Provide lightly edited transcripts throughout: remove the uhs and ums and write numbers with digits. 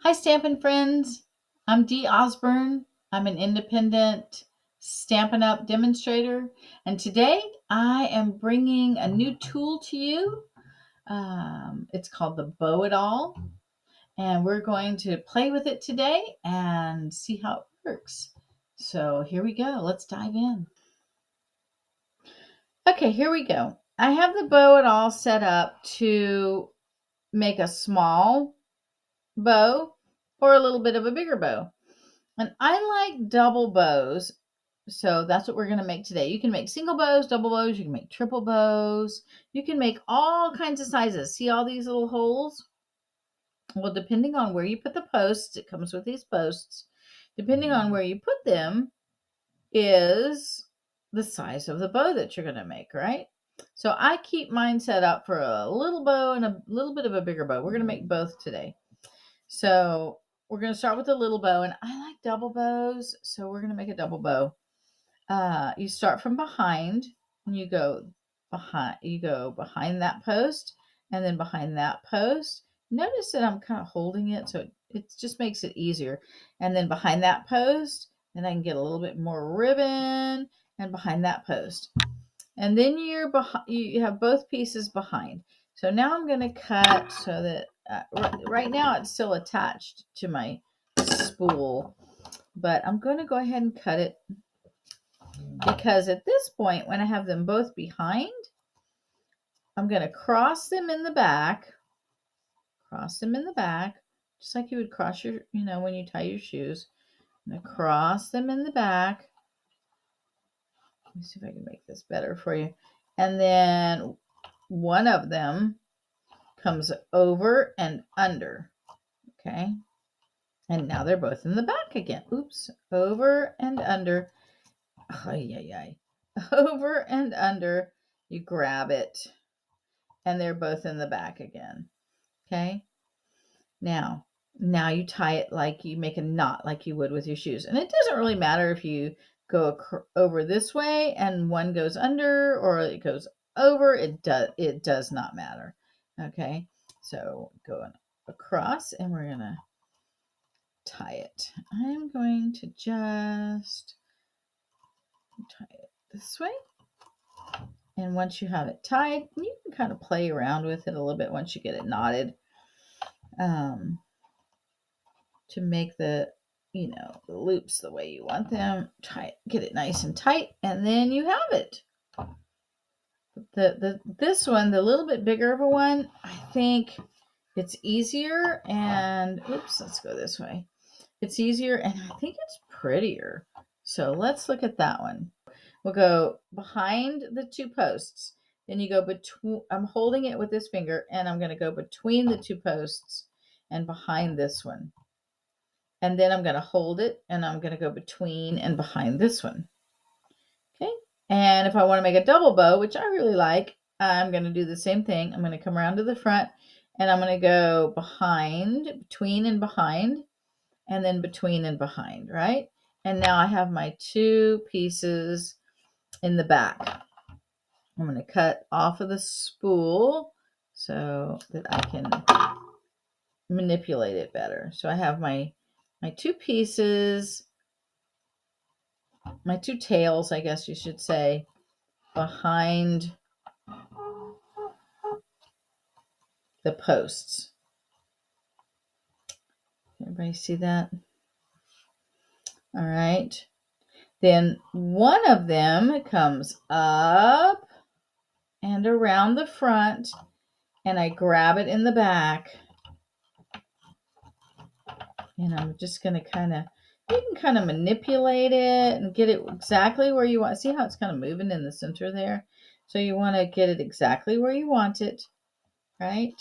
Hi, Stampin' friends. I'm Dee Osburn. I'm an independent Stampin' Up! Demonstrator, and today I am bringing a new tool to you. It's called the Bow It All, and we're going to play with it today and see how it works. So here we go. Let's dive in. Okay, here we go. I have the Bow It All set up to make a small bow or a little bit of a bigger bow. And I like double bows, so that's what we're going to make today. You can make single bows, double bows, you can make triple bows. You can make all kinds of sizes. See all these little holes? Well, depending on where you put the posts, it comes with these posts. Depending on where you put them is the size of the bow that you're going to make, right? So I keep mine set up for a little bow and a little bit of a bigger bow. We're going to make both today. So we're going to start with a little bow, and I like double bows, so we're going to make a double bow. You start from behind, and you go behind that post, and then behind that post. Notice that I'm kind of holding it, so it just makes it easier. And then behind that post, then I can get a little bit more ribbon, and behind that post. And then you have both pieces behind. So now I'm going to cut so that right now it's still attached to my spool, but I'm going to go ahead and cut it because at this point, when I have them both behind, I'm going to cross them in the back, just like you would cross your, when you tie your shoes. I'm going to cross them in the back. Let me see if I can make this better for you. And then one of them comes over and under. Okay. And now they're both in the back again. Oops. Over and under. Over and under. You grab it. And they're both in the back again. Okay. Now you tie it like you make a knot like you would with your shoes. And it doesn't really matter if you go over this way and one goes under or it goes over. It does not matter. Okay. So going across and we're going to tie it. I'm going to just tie it this way. And once you have it tied, you can kind of play around with it a little bit once you get it knotted to make the loops the way you want them. Get it nice and tight, and then you have it. This one, the little bit bigger of a one, I think it's easier and let's go this way. It's easier and I think it's prettier. So let's look at that one. We'll go behind the two posts. Then you go between, I'm holding it with this finger and I'm going to go between the two posts and behind this one. And then I'm going to hold it and I'm going to go between and behind this one. Okay. And if I want to make a double bow, which I really like, I'm going to do the same thing. I'm going to come around to the front and I'm going to go behind, between and behind, and then between and behind, right? And now I have my two pieces in the back. I'm going to cut off of the spool so that I can manipulate it better. So I have my two pieces, my two tails, I guess you should say, behind the posts. Everybody see that? All right. Then one of them comes up and around the front, and I grab it in the back. And I'm just going to you can kind of manipulate it and get it exactly where you want. See how it's kind of moving in the center there? So you want to get it exactly where you want it, right?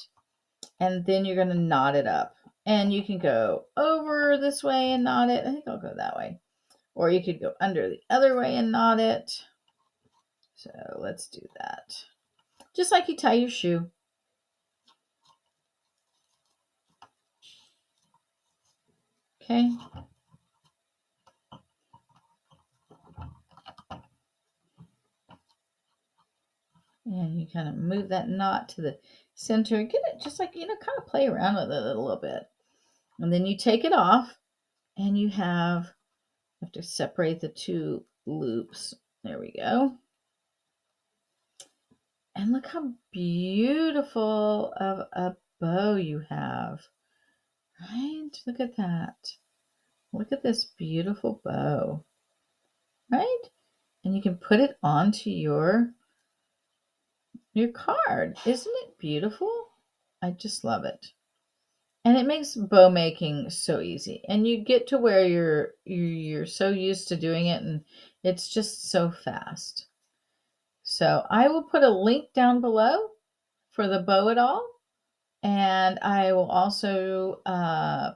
And then you're going to knot it up. And you can go over this way and knot it. I think I'll go that way. Or you could go under the other way and knot it. So let's do that. Just like you tie your shoe. Okay. And you kind of move that knot to the center. Get it just like, kind of play around with it a little bit. And then you take it off and you have to separate the two loops. There we go. And look how beautiful of a bow you have. Right? Look at that. Look at this beautiful bow. Right? And you can put it onto your card. Isn't it beautiful? I just love it. And it makes bow making so easy. And you get to where you're so used to doing it and it's just so fast. So I will put a link down below for the bow it all. And I will also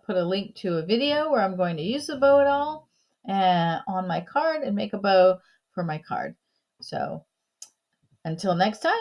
put a link to a video where I'm going to use the bow it all on my card and make a bow for my card. So until next time.